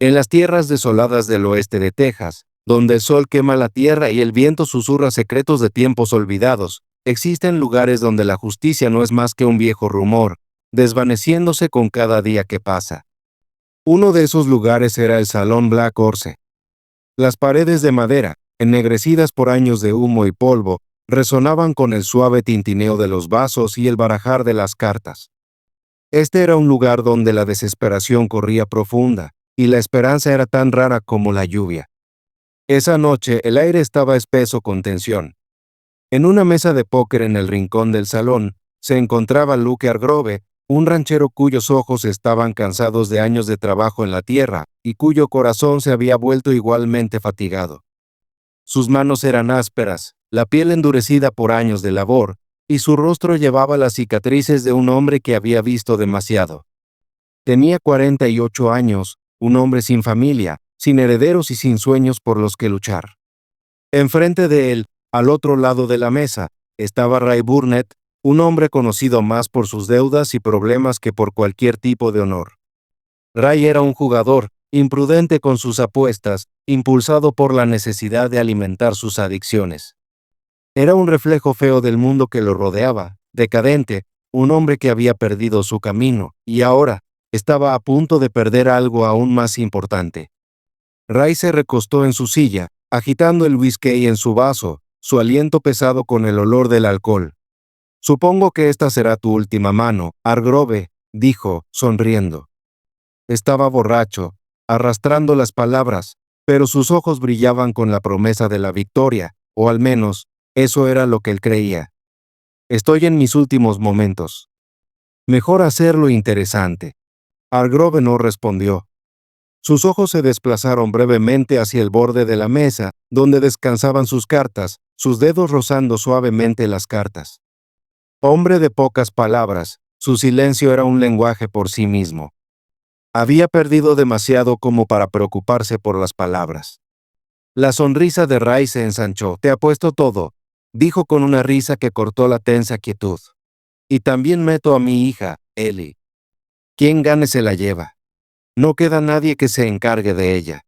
En las tierras desoladas del oeste de Texas, donde el sol quema la tierra y el viento susurra secretos de tiempos olvidados, existen lugares donde la justicia no es más que un viejo rumor, desvaneciéndose con cada día que pasa. Uno de esos lugares era el Salón Black Horse. Las paredes de madera, ennegrecidas por años de humo y polvo, resonaban con el suave tintineo de los vasos y el barajar de las cartas. Este era un lugar donde la desesperación corría profunda, y la esperanza era tan rara como la lluvia. Esa noche el aire estaba espeso con tensión. En una mesa de póker en el rincón del salón, se encontraba Luke Hargrove, un ranchero cuyos ojos estaban cansados de años de trabajo en la tierra, y cuyo corazón se había vuelto igualmente fatigado. Sus manos eran ásperas, la piel endurecida por años de labor, y su rostro llevaba las cicatrices de un hombre que había visto demasiado. Tenía 48 años, un hombre sin familia, sin herederos y sin sueños por los que luchar. Enfrente de él, al otro lado de la mesa, estaba Ray Burnett, un hombre conocido más por sus deudas y problemas que por cualquier tipo de honor. Ray era un jugador, imprudente con sus apuestas, impulsado por la necesidad de alimentar sus adicciones. Era un reflejo feo del mundo que lo rodeaba, decadente, un hombre que había perdido su camino, y ahora, estaba a punto de perder algo aún más importante. Ray se recostó en su silla, agitando el whisky en su vaso, su aliento pesado con el olor del alcohol. «Supongo que esta será tu última mano, Hargrove», dijo, sonriendo. Estaba borracho, arrastrando las palabras, pero sus ojos brillaban con la promesa de la victoria, o al menos, eso era lo que él creía. «Estoy en mis últimos momentos. Mejor hacerlo interesante». Hargrove no respondió. Sus ojos se desplazaron brevemente hacia el borde de la mesa, donde descansaban sus cartas, sus dedos rozando suavemente las cartas. Hombre de pocas palabras, su silencio era un lenguaje por sí mismo. Había perdido demasiado como para preocuparse por las palabras. La sonrisa de Ray se ensanchó. «Te apuesto todo», dijo con una risa que cortó la tensa quietud. «Y también meto a mi hija, Ellie. Quien gane se la lleva. No queda nadie que se encargue de ella».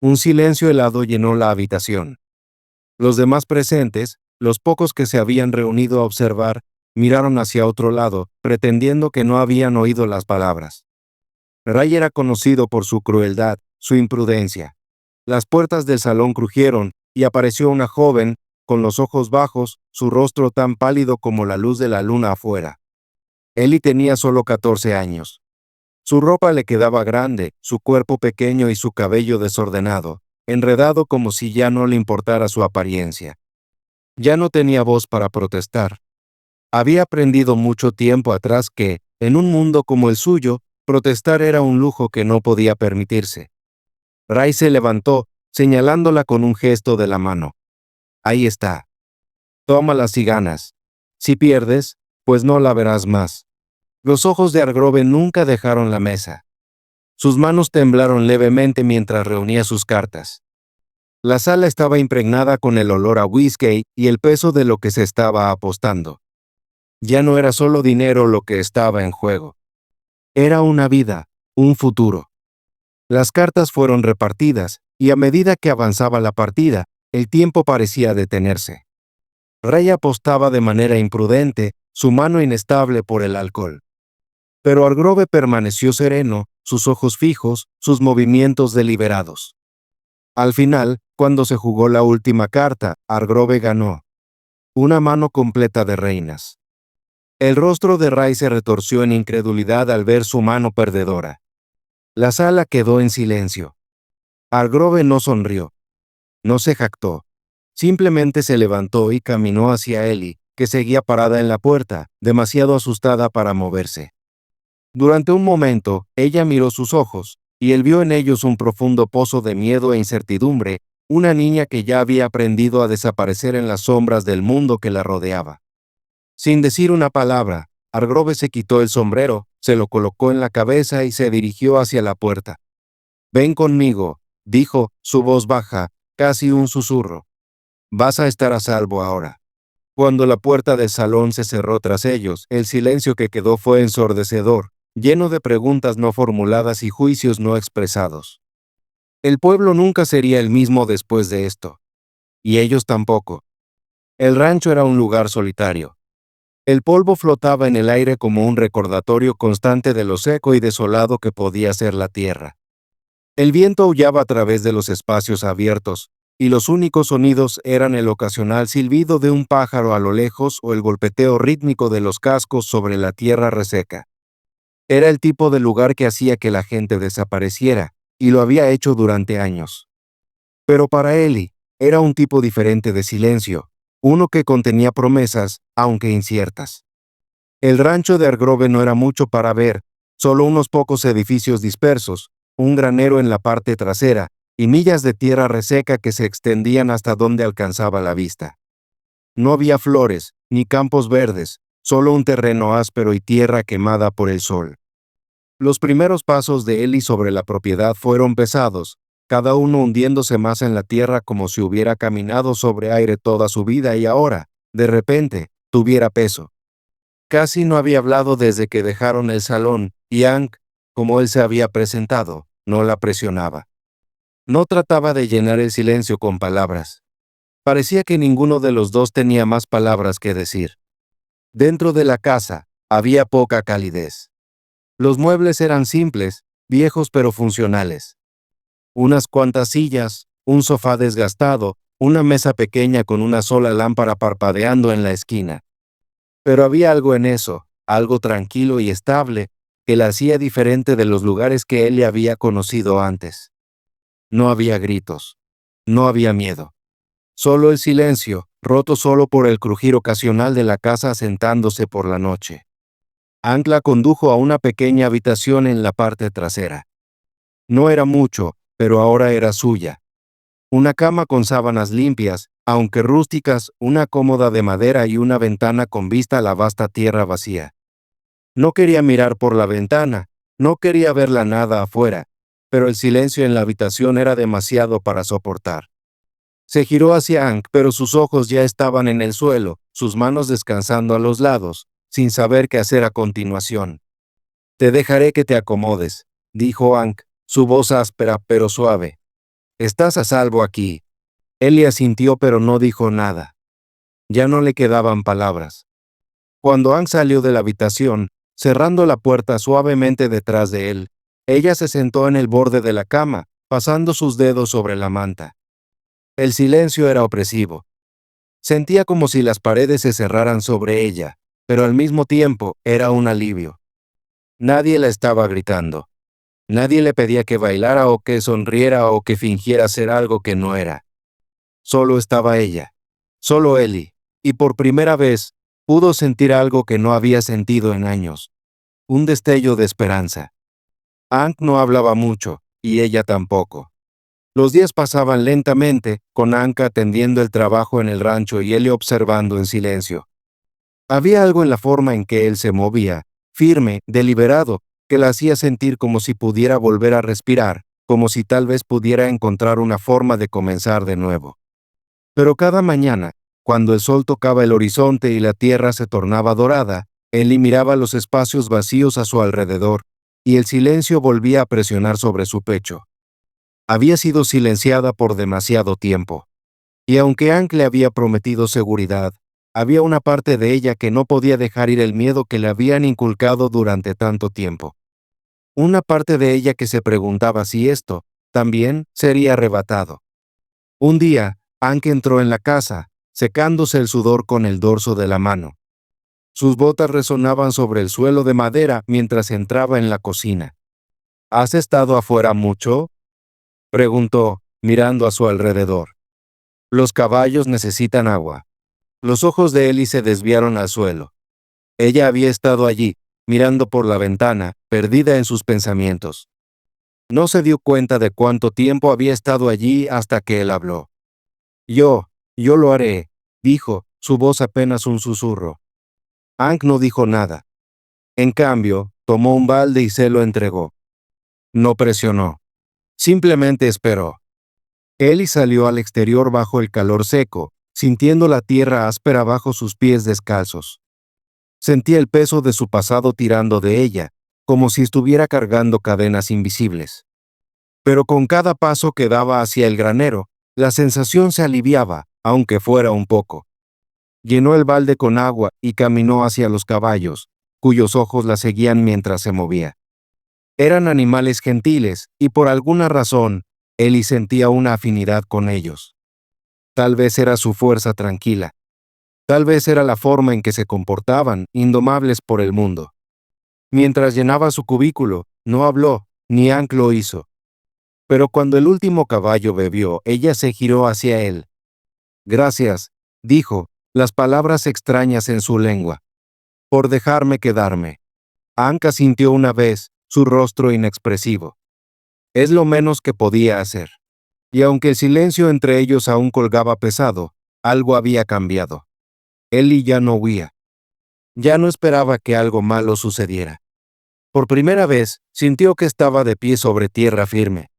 Un silencio helado llenó la habitación. Los demás presentes, los pocos que se habían reunido a observar, miraron hacia otro lado, pretendiendo que no habían oído las palabras. Ray era conocido por su crueldad, su imprudencia. Las puertas del salón crujieron, y apareció una joven, con los ojos bajos, su rostro tan pálido como la luz de la luna afuera. Ellie tenía solo 14 años. Su ropa le quedaba grande, su cuerpo pequeño y su cabello desordenado, enredado como si ya no le importara su apariencia. Ya no tenía voz para protestar. Había aprendido mucho tiempo atrás que, en un mundo como el suyo, protestar era un lujo que no podía permitirse. Ray se levantó, señalándola con un gesto de la mano. «Ahí está. Tómala si ganas. Si pierdes, pues no la verás más». Los ojos de Hargrove nunca dejaron la mesa. Sus manos temblaron levemente mientras reunía sus cartas. La sala estaba impregnada con el olor a whisky y el peso de lo que se estaba apostando. Ya no era solo dinero lo que estaba en juego. Era una vida, un futuro. Las cartas fueron repartidas, y a medida que avanzaba la partida, el tiempo parecía detenerse. Ray apostaba de manera imprudente, su mano inestable por el alcohol. Pero Hargrove permaneció sereno, sus ojos fijos, sus movimientos deliberados. Al final, cuando se jugó la última carta, Hargrove ganó. Una mano completa de reinas. El rostro de Ray se retorció en incredulidad al ver su mano perdedora. La sala quedó en silencio. Hargrove no sonrió. No se jactó. Simplemente se levantó y caminó hacia Ellie, que seguía parada en la puerta, demasiado asustada para moverse. Durante un momento, ella miró sus ojos, y él vio en ellos un profundo pozo de miedo e incertidumbre, una niña que ya había aprendido a desaparecer en las sombras del mundo que la rodeaba. Sin decir una palabra, Hargrove se quitó el sombrero, se lo colocó en la cabeza y se dirigió hacia la puerta. «Ven conmigo», dijo, su voz baja, casi un susurro. «Vas a estar a salvo ahora». Cuando la puerta del salón se cerró tras ellos, el silencio que quedó fue ensordecedor, lleno de preguntas no formuladas y juicios no expresados. El pueblo nunca sería el mismo después de esto. Y ellos tampoco. El rancho era un lugar solitario. El polvo flotaba en el aire como un recordatorio constante de lo seco y desolado que podía ser la tierra. El viento aullaba a través de los espacios abiertos, y los únicos sonidos eran el ocasional silbido de un pájaro a lo lejos o el golpeteo rítmico de los cascos sobre la tierra reseca. Era el tipo de lugar que hacía que la gente desapareciera, y lo había hecho durante años. Pero para Eli, era un tipo diferente de silencio, uno que contenía promesas, aunque inciertas. El rancho de Argrove no era mucho para ver, solo unos pocos edificios dispersos, un granero en la parte trasera, y millas de tierra reseca que se extendían hasta donde alcanzaba la vista. No había flores, ni campos verdes, solo un terreno áspero y tierra quemada por el sol. Los primeros pasos de Eli sobre la propiedad fueron pesados, cada uno hundiéndose más en la tierra como si hubiera caminado sobre aire toda su vida y ahora, de repente, tuviera peso. Casi no había hablado desde que dejaron el salón, y Hank, como él se había presentado, no la presionaba. No trataba de llenar el silencio con palabras. Parecía que ninguno de los dos tenía más palabras que decir. Dentro de la casa, había poca calidez. Los muebles eran simples, viejos pero funcionales. Unas cuantas sillas, un sofá desgastado, una mesa pequeña con una sola lámpara parpadeando en la esquina. Pero había algo en eso, algo tranquilo y estable, que la hacía diferente de los lugares que él le había conocido antes. No había gritos. No había miedo. Solo el silencio, roto solo por el crujir ocasional de la casa asentándose por la noche. Hank la condujo a una pequeña habitación en la parte trasera. No era mucho, pero ahora era suya. Una cama con sábanas limpias, aunque rústicas, una cómoda de madera y una ventana con vista a la vasta tierra vacía. No quería mirar por la ventana, no quería ver la nada afuera, pero el silencio en la habitación era demasiado para soportar. Se giró hacia Hank, pero sus ojos ya estaban en el suelo, sus manos descansando a los lados, sin saber qué hacer a continuación. «Te dejaré que te acomodes», dijo Hank, su voz áspera pero suave. «Estás a salvo aquí». Ellie asintió pero no dijo nada. Ya no le quedaban palabras. Cuando Hank salió de la habitación, cerrando la puerta suavemente detrás de él, ella se sentó en el borde de la cama, pasando sus dedos sobre la manta. El silencio era opresivo. Sentía como si las paredes se cerraran sobre ella, pero al mismo tiempo era un alivio. Nadie la estaba gritando. Nadie le pedía que bailara o que sonriera o que fingiera ser algo que no era. Solo estaba ella. Solo Ellie. Y por primera vez, pudo sentir algo que no había sentido en años. Un destello de esperanza. Hank no hablaba mucho, y ella tampoco. Los días pasaban lentamente, con Hank atendiendo el trabajo en el rancho y Ellie observando en silencio. Había algo en la forma en que él se movía, firme, deliberado, que la hacía sentir como si pudiera volver a respirar, como si tal vez pudiera encontrar una forma de comenzar de nuevo. Pero cada mañana, cuando el sol tocaba el horizonte y la tierra se tornaba dorada, Ellie miraba los espacios vacíos a su alrededor, y el silencio volvía a presionar sobre su pecho. Había sido silenciada por demasiado tiempo. Y aunque Hank le había prometido seguridad, había una parte de ella que no podía dejar ir el miedo que le habían inculcado durante tanto tiempo. Una parte de ella que se preguntaba si esto, también, sería arrebatado. Un día, Hank entró en la casa, secándose el sudor con el dorso de la mano. Sus botas resonaban sobre el suelo de madera mientras entraba en la cocina. ¿Has estado afuera mucho?, preguntó, mirando a su alrededor. Los caballos necesitan agua. Los ojos de Ellie se desviaron al suelo. Ella había estado allí, mirando por la ventana, perdida en sus pensamientos. No se dio cuenta de cuánto tiempo había estado allí hasta que él habló. Yo lo haré, dijo, su voz apenas un susurro. Hank no dijo nada. En cambio, tomó un balde y se lo entregó. No presionó. Simplemente esperó. Ellie salió al exterior bajo el calor seco, sintiendo la tierra áspera bajo sus pies descalzos. Sentía el peso de su pasado tirando de ella, como si estuviera cargando cadenas invisibles. Pero con cada paso que daba hacia el granero, la sensación se aliviaba, aunque fuera un poco. Llenó el balde con agua y caminó hacia los caballos, cuyos ojos la seguían mientras se movía. Eran animales gentiles, y por alguna razón, Ellie sentía una afinidad con ellos. Tal vez era su fuerza tranquila. Tal vez era la forma en que se comportaban, indomables por el mundo. Mientras llenaba su cubículo, no habló, ni Hank lo hizo. Pero cuando el último caballo bebió, ella se giró hacia él. Gracias, dijo, las palabras extrañas en su lengua. Por dejarme quedarme. Hank asintió una vez, su rostro inexpresivo. Es lo menos que podía hacer. Y aunque el silencio entre ellos aún colgaba pesado, algo había cambiado. Ellie ya no huía. Ya no esperaba que algo malo sucediera. Por primera vez, sintió que estaba de pie sobre tierra firme.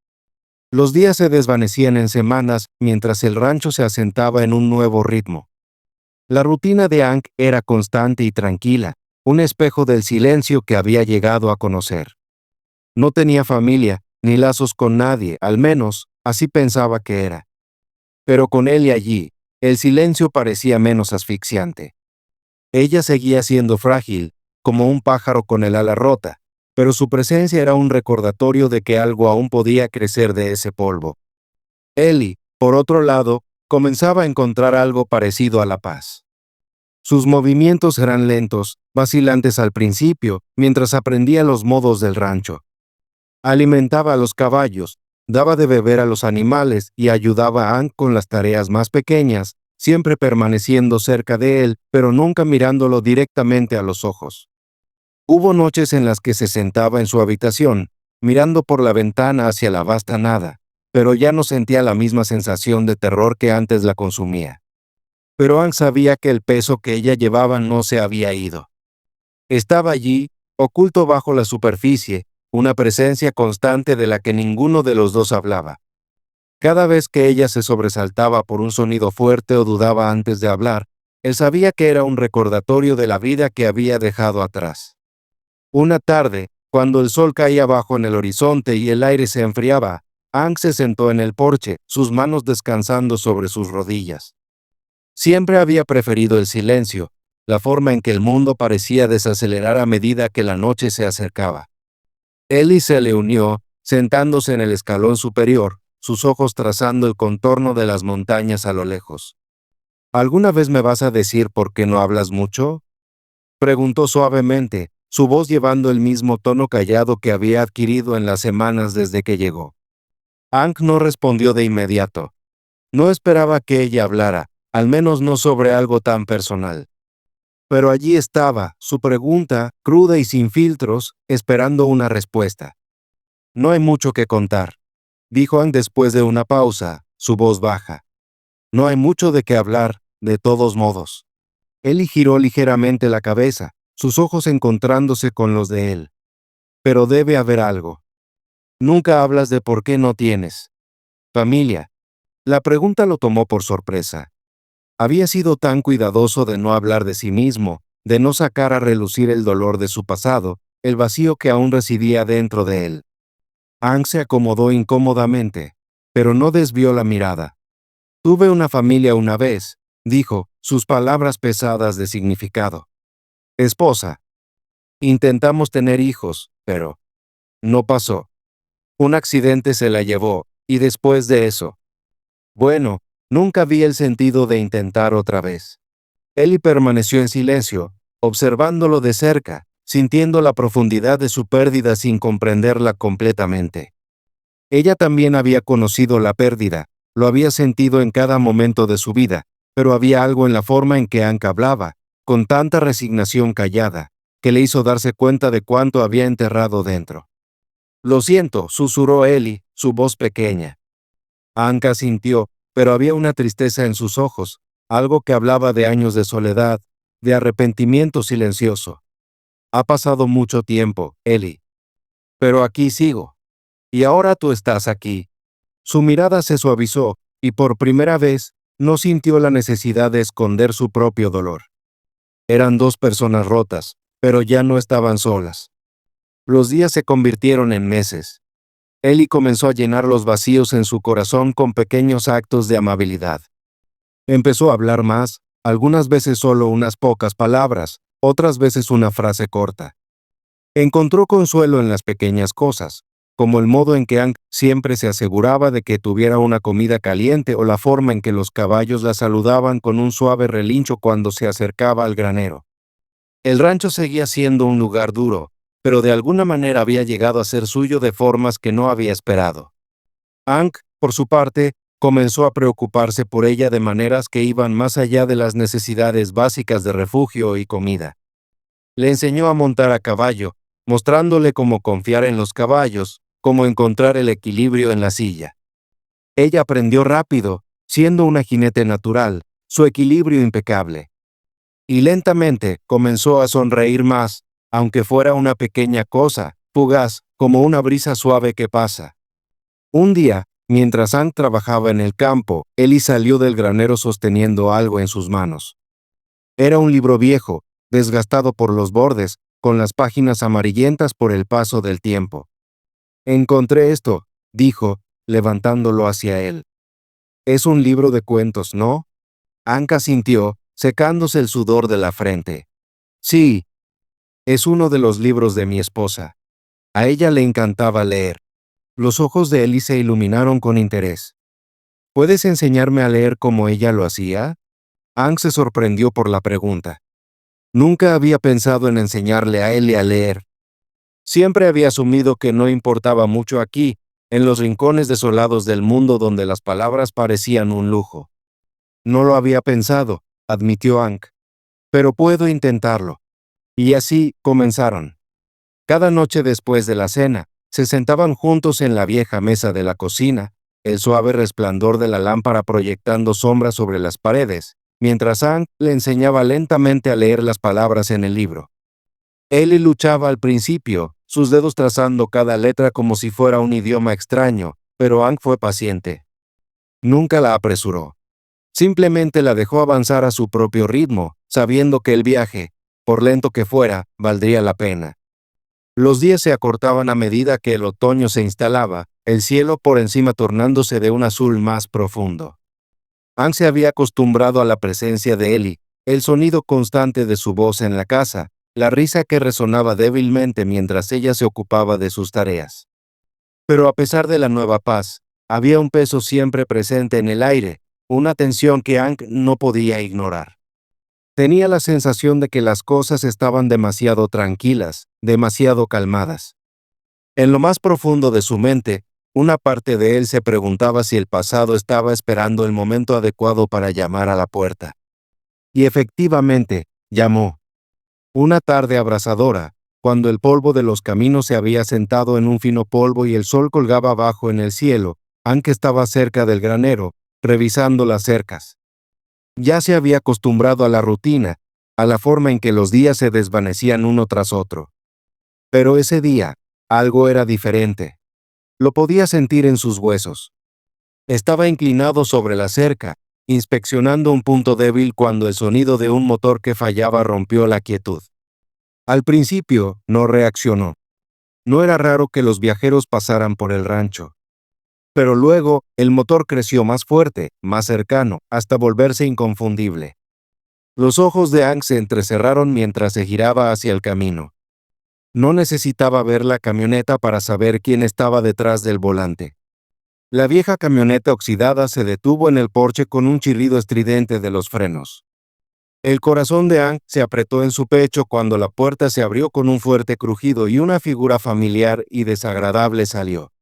Los días se desvanecían en semanas mientras el rancho se asentaba en un nuevo ritmo. La rutina de Hank era constante y tranquila, un espejo del silencio que había llegado a conocer. No tenía familia, ni lazos con nadie, al menos, así pensaba que era. Pero con él y allí, el silencio parecía menos asfixiante. Ella seguía siendo frágil, como un pájaro con el ala rota, pero su presencia era un recordatorio de que algo aún podía crecer de ese polvo. Ellie, por otro lado, comenzaba a encontrar algo parecido a la paz. Sus movimientos eran lentos, vacilantes al principio, mientras aprendía los modos del rancho. Alimentaba a los caballos, daba de beber a los animales y ayudaba a Hank con las tareas más pequeñas, siempre permaneciendo cerca de él, pero nunca mirándolo directamente a los ojos. Hubo noches en las que se sentaba en su habitación, mirando por la ventana hacia la vasta nada, pero ya no sentía la misma sensación de terror que antes la consumía. Pero Hank sabía que el peso que ella llevaba no se había ido. Estaba allí, oculto bajo la superficie, una presencia constante de la que ninguno de los dos hablaba. Cada vez que ella se sobresaltaba por un sonido fuerte o dudaba antes de hablar, él sabía que era un recordatorio de la vida que había dejado atrás. Una tarde, cuando el sol caía bajo en el horizonte y el aire se enfriaba, Hank se sentó en el porche, sus manos descansando sobre sus rodillas. Siempre había preferido el silencio, la forma en que el mundo parecía desacelerar a medida que la noche se acercaba. Ellie se le unió, sentándose en el escalón superior, sus ojos trazando el contorno de las montañas a lo lejos. ¿Alguna vez me vas a decir por qué no hablas mucho?, preguntó suavemente, su voz llevando el mismo tono callado que había adquirido en las semanas desde que llegó. Hank no respondió de inmediato. No esperaba que ella hablara, al menos no sobre algo tan personal. Pero allí estaba, su pregunta, cruda y sin filtros, esperando una respuesta. No hay mucho que contar, dijo Hank después de una pausa, su voz baja. No hay mucho de qué hablar, de todos modos. Ellie giró ligeramente la cabeza, sus ojos encontrándose con los de él. Pero debe haber algo. Nunca hablas de por qué no tienes familia. La pregunta lo tomó por sorpresa. Había sido tan cuidadoso de no hablar de sí mismo, de no sacar a relucir el dolor de su pasado, el vacío que aún residía dentro de él. Hank se acomodó incómodamente, pero no desvió la mirada. Tuve una familia una vez, dijo, sus palabras pesadas de significado. Esposa. Intentamos tener hijos, pero no pasó. Un accidente se la llevó, y después de eso. Bueno, nunca vi el sentido de intentar otra vez. Ellie permaneció en silencio, observándolo de cerca, sintiendo la profundidad de su pérdida sin comprenderla completamente. Ella también había conocido la pérdida, lo había sentido en cada momento de su vida, pero había algo en la forma en que Hank hablaba, con tanta resignación callada, que le hizo darse cuenta de cuánto había enterrado dentro. Lo siento, susurró Ellie, su voz pequeña. Hank asintió, pero había una tristeza en sus ojos, algo que hablaba de años de soledad, de arrepentimiento silencioso. Ha pasado mucho tiempo, Ellie. Pero aquí sigo. Y ahora tú estás aquí. Su mirada se suavizó, y por primera vez, no sintió la necesidad de esconder su propio dolor. Eran dos personas rotas, pero ya no estaban solas. Los días se convirtieron en meses. Ellie comenzó a llenar los vacíos en su corazón con pequeños actos de amabilidad. Empezó a hablar más, algunas veces solo unas pocas palabras, otras veces una frase corta. Encontró consuelo en las pequeñas cosas, como el modo en que Hank siempre se aseguraba de que tuviera una comida caliente o la forma en que los caballos la saludaban con un suave relincho cuando se acercaba al granero. El rancho seguía siendo un lugar duro, pero de alguna manera había llegado a ser suyo de formas que no había esperado. Hank, por su parte, comenzó a preocuparse por ella de maneras que iban más allá de las necesidades básicas de refugio y comida. Le enseñó a montar a caballo, mostrándole cómo confiar en los caballos, cómo encontrar el equilibrio en la silla. Ella aprendió rápido, siendo una jinete natural, su equilibrio impecable. Y lentamente comenzó a sonreír más, aunque fuera una pequeña cosa, fugaz, como una brisa suave que pasa. Un día, mientras Hank trabajaba en el campo, Ellie salió del granero sosteniendo algo en sus manos. Era un libro viejo, desgastado por los bordes, con las páginas amarillentas por el paso del tiempo. Encontré esto, dijo, levantándolo hacia él. Es un libro de cuentos, ¿no? Hank asintió, secándose el sudor de la frente. Sí, es uno de los libros de mi esposa. A ella le encantaba leer. Los ojos de Ellie se iluminaron con interés. ¿Puedes enseñarme a leer como ella lo hacía? Hank se sorprendió por la pregunta. Nunca había pensado en enseñarle a Ellie a leer. Siempre había asumido que no importaba mucho aquí, en los rincones desolados del mundo donde las palabras parecían un lujo. No lo había pensado, admitió Hank. Pero puedo intentarlo. Y así comenzaron. Cada noche después de la cena, se sentaban juntos en la vieja mesa de la cocina, el suave resplandor de la lámpara proyectando sombras sobre las paredes, mientras Hank le enseñaba lentamente a leer las palabras en el libro. Ellie luchaba al principio, sus dedos trazando cada letra como si fuera un idioma extraño, pero Hank fue paciente. Nunca la apresuró. Simplemente la dejó avanzar a su propio ritmo, sabiendo que el viaje, por lento que fuera, valdría la pena. Los días se acortaban a medida que el otoño se instalaba, el cielo por encima tornándose de un azul más profundo. Hank se había acostumbrado a la presencia de Ellie, el sonido constante de su voz en la casa, la risa que resonaba débilmente mientras ella se ocupaba de sus tareas. Pero a pesar de la nueva paz, había un peso siempre presente en el aire, una tensión que Hank no podía ignorar. Tenía la sensación de que las cosas estaban demasiado tranquilas, demasiado calmadas. En lo más profundo de su mente, una parte de él se preguntaba si el pasado estaba esperando el momento adecuado para llamar a la puerta. Y efectivamente, llamó. Una tarde abrasadora, cuando el polvo de los caminos se había sentado en un fino polvo y el sol colgaba abajo en el cielo, Hank estaba cerca del granero, revisando las cercas. Ya se había acostumbrado a la rutina, a la forma en que los días se desvanecían uno tras otro. Pero ese día, algo era diferente. Lo podía sentir en sus huesos. Estaba inclinado sobre la cerca, inspeccionando un punto débil cuando el sonido de un motor que fallaba rompió la quietud. Al principio, no reaccionó. No era raro que los viajeros pasaran por el rancho. Pero luego, el motor creció más fuerte, más cercano, hasta volverse inconfundible. Los ojos de Hank se entrecerraron mientras se giraba hacia el camino. No necesitaba ver la camioneta para saber quién estaba detrás del volante. La vieja camioneta oxidada se detuvo en el porche con un chirrido estridente de los frenos. El corazón de Hank se apretó en su pecho cuando la puerta se abrió con un fuerte crujido y una figura familiar y desagradable salió.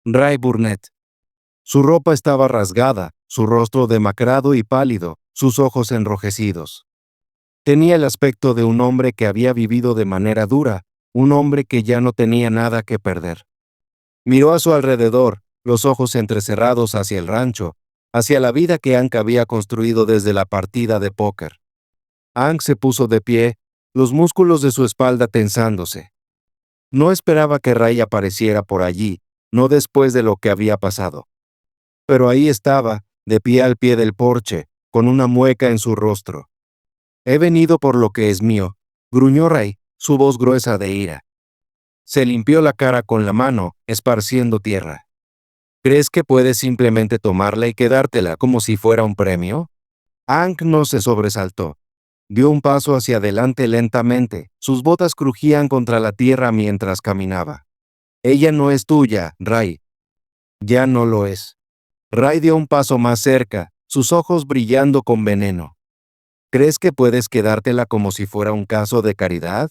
Ray Burnett. Su ropa estaba rasgada, su rostro demacrado y pálido, sus ojos enrojecidos. Tenía el aspecto de un hombre que había vivido de manera dura, un hombre que ya no tenía nada que perder. Miró a su alrededor, los ojos entrecerrados hacia el rancho, hacia la vida que Hank había construido desde la partida de póker. Hank se puso de pie, los músculos de su espalda tensándose. No esperaba que Ray apareciera por allí, no después de lo que había pasado. Pero ahí estaba, de pie al pie del porche, con una mueca en su rostro. He venido por lo que es mío, gruñó Ray, su voz gruesa de ira. se limpió la cara con la mano, esparciendo tierra. ¿Crees que puedes simplemente tomarla y quedártela como si fuera un premio? Aang no se sobresaltó. Dio un paso hacia adelante lentamente, sus botas crujían contra la tierra mientras caminaba. Ella no es tuya, Rai. Ya no lo es. Rai dio un paso más cerca, sus ojos brillando con veneno. ¿Crees que puedes quedártela como si fuera un caso de caridad?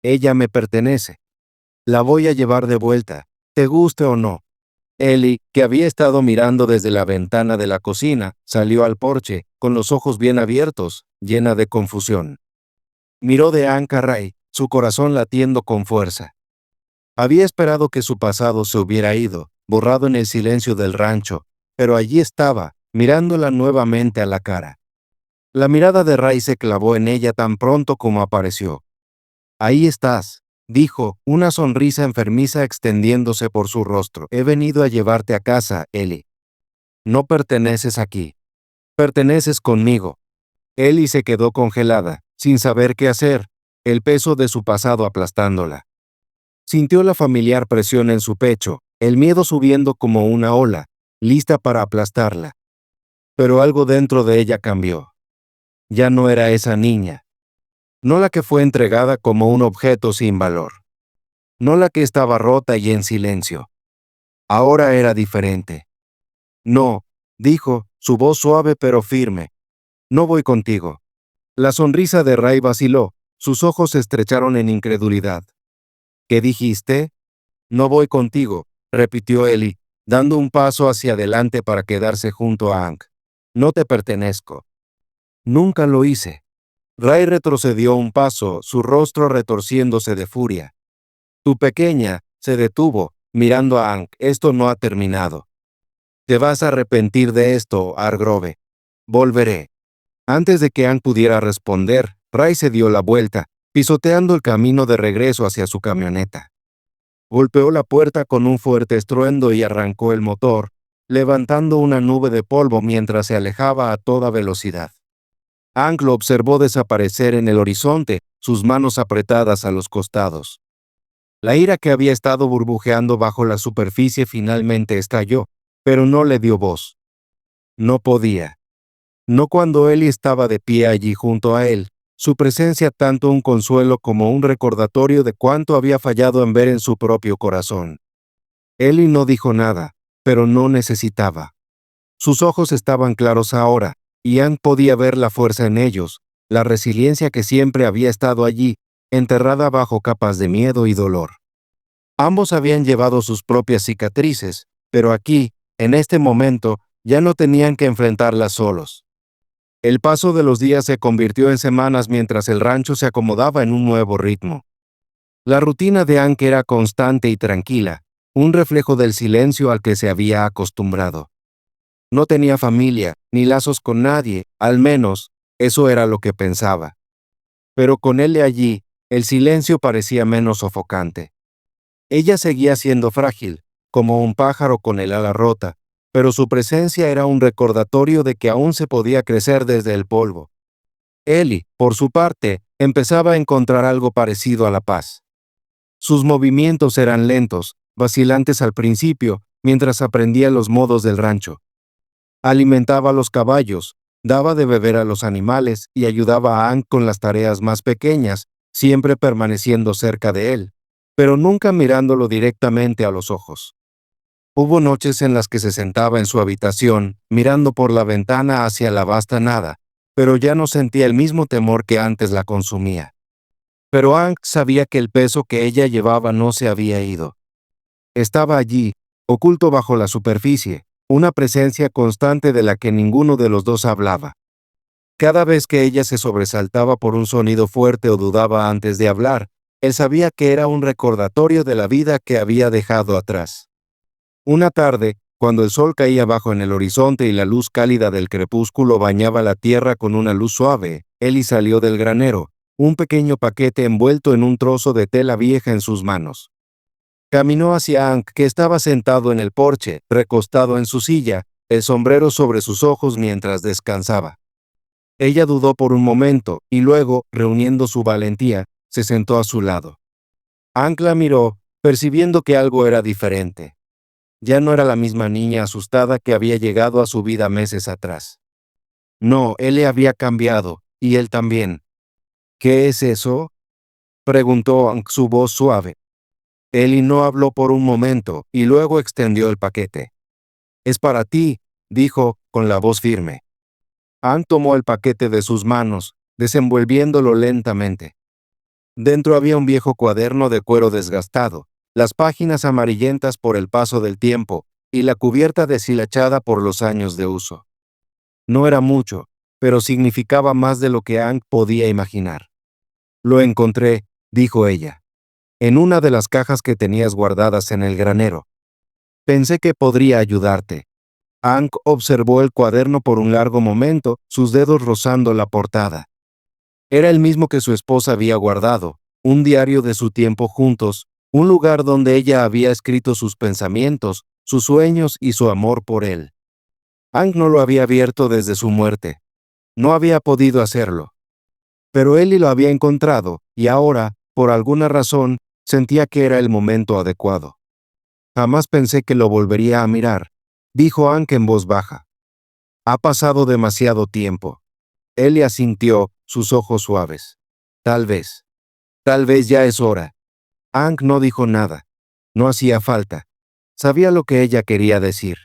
Ella me pertenece. La voy a llevar de vuelta, te guste o no. Ellie, que había estado mirando desde la ventana de la cocina, salió al porche, con los ojos bien abiertos, llena de confusión. Miró de Aang a Rai, su corazón latiendo con fuerza. Había esperado que su pasado se hubiera ido, borrado en el silencio del rancho, pero allí estaba, mirándola nuevamente a la cara. La mirada de Rai se clavó en ella tan pronto como apareció. Ahí estás, dijo, una sonrisa enfermiza extendiéndose por su rostro. He venido a llevarte a casa, Ellie. No perteneces aquí. Perteneces conmigo. Ellie se quedó congelada, sin saber qué hacer, el peso de su pasado aplastándola. Sintió la familiar presión en su pecho, el miedo subiendo como una ola, lista para aplastarla. Pero algo dentro de ella cambió. Ya no era esa niña. No la que fue entregada como un objeto sin valor. No la que estaba rota y en silencio. Ahora era diferente. No, dijo, su voz suave pero firme. No voy contigo. La sonrisa de Rai vaciló, sus ojos se estrecharon en incredulidad. ¿Qué dijiste? No voy contigo, repitió Ellie, dando un paso hacia adelante para quedarse junto a Aang. No te pertenezco. Nunca lo hice. Rai retrocedió un paso, su rostro retorciéndose de furia. Tu pequeña, se detuvo, mirando a Aang. Esto no ha terminado. Te vas a arrepentir de esto, Argrove. Volveré. Antes de que Aang pudiera responder, Rai se dio la vuelta, pisoteando el camino de regreso hacia su camioneta. Golpeó la puerta con un fuerte estruendo y arrancó el motor, levantando una nube de polvo mientras se alejaba a toda velocidad. Aang lo observó desaparecer en el horizonte, sus manos apretadas a los costados. La ira que había estado burbujeando bajo la superficie finalmente estalló, pero no le dio voz. No podía. No cuando Ellie estaba de pie allí junto a él, su presencia tanto un consuelo como un recordatorio de cuánto había fallado en ver en su propio corazón. Ellie no dijo nada, pero no necesitaba. Sus ojos estaban claros ahora, y Aang podía ver la fuerza en ellos, la resiliencia que siempre había estado allí, enterrada bajo capas de miedo y dolor. Ambos habían llevado sus propias cicatrices, pero aquí, en este momento, ya no tenían que enfrentarlas solos. El paso de los días se convirtió en semanas mientras el rancho se acomodaba en un nuevo ritmo. La rutina de Aang era constante y tranquila, un reflejo del silencio al que se había acostumbrado. No tenía familia, ni lazos con nadie, al menos, eso era lo que pensaba. Pero con él allí, el silencio parecía menos sofocante. Ella seguía siendo frágil, como un pájaro con el ala rota, pero su presencia era un recordatorio de que aún se podía crecer desde el polvo. Ellie, por su parte, empezaba a encontrar algo parecido a la paz. Sus movimientos eran lentos, vacilantes al principio, mientras aprendía los modos del rancho. Alimentaba a los caballos, daba de beber a los animales y ayudaba a Aang con las tareas más pequeñas, siempre permaneciendo cerca de él, pero nunca mirándolo directamente a los ojos. Hubo noches en las que se sentaba en su habitación, mirando por la ventana hacia la vasta nada, pero ya no sentía el mismo temor que antes la consumía. Pero Aang sabía que el peso que ella llevaba no se había ido. Estaba allí, oculto bajo la superficie, una presencia constante de la que ninguno de los dos hablaba. Cada vez que ella se sobresaltaba por un sonido fuerte o dudaba antes de hablar, él sabía que era un recordatorio de la vida que había dejado atrás. Una tarde, cuando el sol caía bajo en el horizonte y la luz cálida del crepúsculo bañaba la tierra con una luz suave, Ellie salió del granero, un pequeño paquete envuelto en un trozo de tela vieja en sus manos. Caminó hacia Aang, que estaba sentado en el porche, recostado en su silla, el sombrero sobre sus ojos mientras descansaba. Ella dudó por un momento, y luego, reuniendo su valentía, se sentó a su lado. Hank la miró, percibiendo que algo era diferente. Ya no era la misma niña asustada que había llegado a su vida meses atrás. No, él le había cambiado, y él también. ¿Qué es eso?, preguntó Hank, su voz suave. Ellie no habló por un momento, y luego extendió el paquete. Es para ti, dijo, con la voz firme. Hank tomó el paquete de sus manos, desenvolviéndolo lentamente. Dentro había un viejo cuaderno de cuero desgastado, las páginas amarillentas por el paso del tiempo, y la cubierta deshilachada por los años de uso. No era mucho, pero significaba más de lo que Hank podía imaginar. Lo encontré, dijo ella, en una de las cajas que tenías guardadas en el granero. Pensé que podría ayudarte. Hank observó el cuaderno por un largo momento, sus dedos rozando la portada. Era el mismo que su esposa había guardado, un diario de su tiempo juntos, un lugar donde ella había escrito sus pensamientos, sus sueños y su amor por él. Hank no lo había abierto desde su muerte. No había podido hacerlo. Pero Ellie lo había encontrado, y ahora, por alguna razón, sentía que era el momento adecuado. Jamás pensé que lo volvería a mirar, dijo Hank en voz baja. Ha pasado demasiado tiempo. Ellie asintió, sus ojos suaves. Tal vez ya es hora. Hank no dijo nada. No hacía falta. Sabía lo que ella quería decir.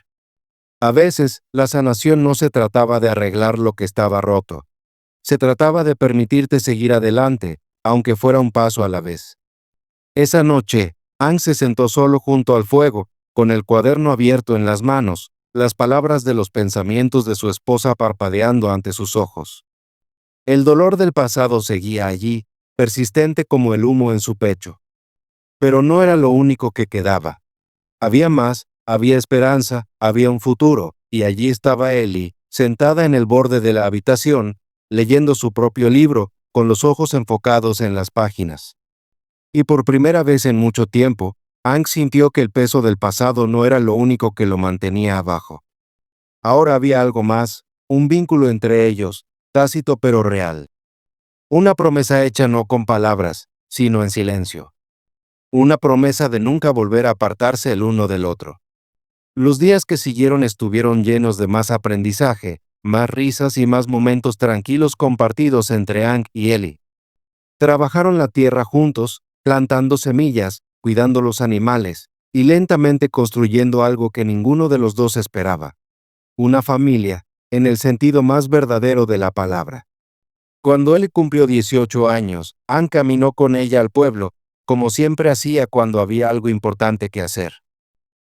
A veces, la sanación no se trataba de arreglar lo que estaba roto. Se trataba de permitirte seguir adelante, aunque fuera un paso a la vez. Esa noche, Hank se sentó solo junto al fuego, con el cuaderno abierto en las manos, las palabras de los pensamientos de su esposa parpadeando ante sus ojos. El dolor del pasado seguía allí, persistente como el humo en su pecho. Pero no era lo único que quedaba. Había más, había esperanza, había un futuro, y allí estaba Ellie, sentada en el borde de la habitación, leyendo su propio libro, con los ojos enfocados en las páginas. Y por primera vez en mucho tiempo, Hank sintió que el peso del pasado no era lo único que lo mantenía abajo. Ahora había algo más, un vínculo entre ellos, tácito pero real. Una promesa hecha no con palabras, sino en silencio. Una promesa de nunca volver a apartarse el uno del otro. Los días que siguieron estuvieron llenos de más aprendizaje, más risas y más momentos tranquilos compartidos entre Hank y Ellie. Trabajaron la tierra juntos, plantando semillas, cuidando los animales, y lentamente construyendo algo que ninguno de los dos esperaba. Una familia, en el sentido más verdadero de la palabra. Cuando él cumplió 18 años, Hank caminó con ella al pueblo, como siempre hacía cuando había algo importante que hacer.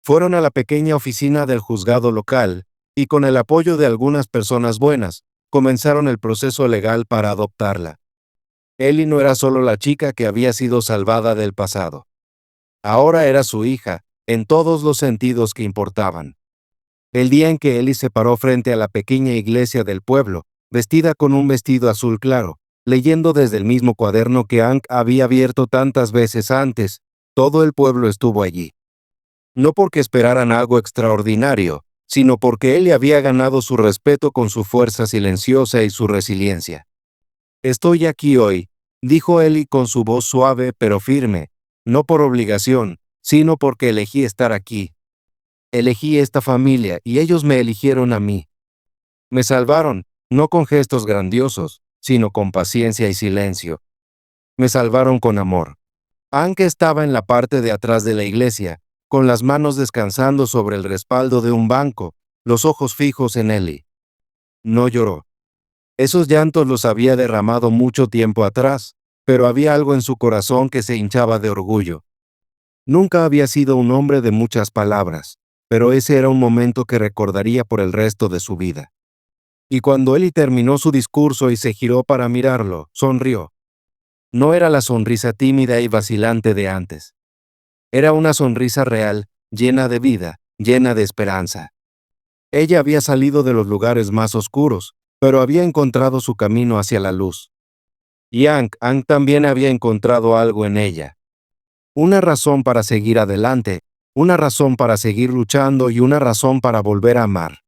Fueron a la pequeña oficina del juzgado local, y con el apoyo de algunas personas buenas, comenzaron el proceso legal para adoptarla. Ellie no era solo la chica que había sido salvada del pasado. Ahora era su hija, en todos los sentidos que importaban. El día en que Ellie se paró frente a la pequeña iglesia del pueblo, vestida con un vestido azul claro, leyendo desde el mismo cuaderno que Hank había abierto tantas veces antes, todo el pueblo estuvo allí. No porque esperaran algo extraordinario, sino porque Ellie había ganado su respeto con su fuerza silenciosa y su resiliencia. Estoy aquí hoy, dijo Ellie con su voz suave pero firme, no por obligación, sino porque elegí estar aquí. Elegí esta familia y ellos me eligieron a mí. Me salvaron, no con gestos grandiosos, sino con paciencia y silencio. Me salvaron con amor. Hank estaba en la parte de atrás de la iglesia, con las manos descansando sobre el respaldo de un banco, los ojos fijos en Ellie. No lloró. Esos llantos los había derramado mucho tiempo atrás, pero había algo en su corazón que se hinchaba de orgullo. Nunca había sido un hombre de muchas palabras, pero ese era un momento que recordaría por el resto de su vida. Y cuando Ellie terminó su discurso y se giró para mirarlo, sonrió. No era la sonrisa tímida y vacilante de antes. Era una sonrisa real, llena de vida, llena de esperanza. Ella había salido de los lugares más oscuros, pero había encontrado su camino hacia la luz. Y Hank también había encontrado algo en ella. Una razón para seguir adelante, una razón para seguir luchando y una razón para volver a amar.